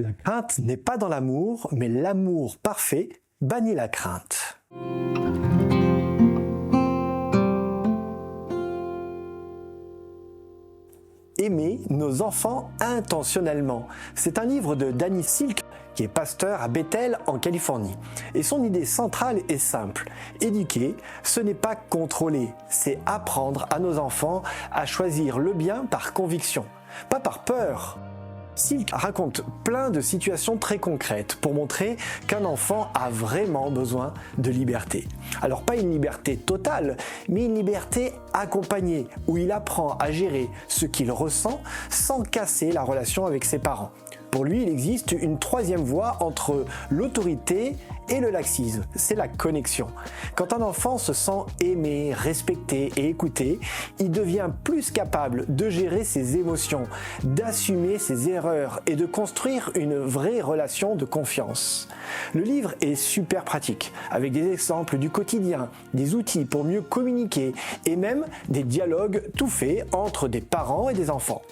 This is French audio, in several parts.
La crainte n'est pas dans l'amour, mais l'amour parfait bannit la crainte. Aimer nos enfants intentionnellement. C'est un livre de Danny Silk, qui est pasteur à Bethel en Californie. Et son idée centrale est simple. Éduquer, ce n'est pas contrôler, c'est apprendre à nos enfants à choisir le bien par conviction, pas par peur. Silk raconte plein de situations très concrètes pour montrer qu'un enfant a vraiment besoin de liberté. Alors pas une liberté totale, mais une liberté accompagnée, où il apprend à gérer ce qu'il ressent sans casser la relation avec ses parents. Pour lui, il existe une troisième voie entre l'autorité et le laxisme, c'est la connexion. Quand un enfant se sent aimé, respecté et écouté, il devient plus capable de gérer ses émotions, d'assumer ses erreurs et de construire une vraie relation de confiance. Le livre est super pratique, avec des exemples du quotidien, des outils pour mieux communiquer et même des dialogues tout faits entre des parents et des enfants.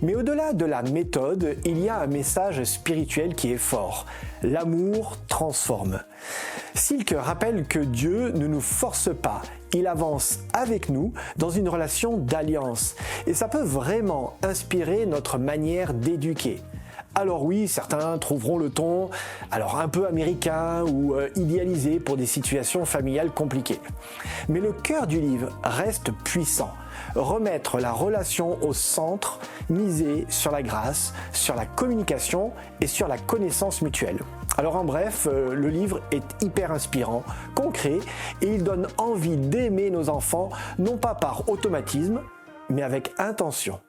Mais au-delà de la méthode, il y a un message spirituel qui est fort. L'amour transforme. Silk rappelle que Dieu ne nous force pas, il avance avec nous dans une relation d'alliance. Et ça peut vraiment inspirer notre manière d'éduquer. Alors oui, certains trouveront le ton un peu américain ou idéalisé pour des situations familiales compliquées. Mais le cœur du livre reste puissant. Remettre la relation au centre, miser sur la grâce, sur la communication et sur la connaissance mutuelle. Alors en bref, le livre est hyper inspirant, concret et il donne envie d'aimer nos enfants, non pas par automatisme, mais avec intention.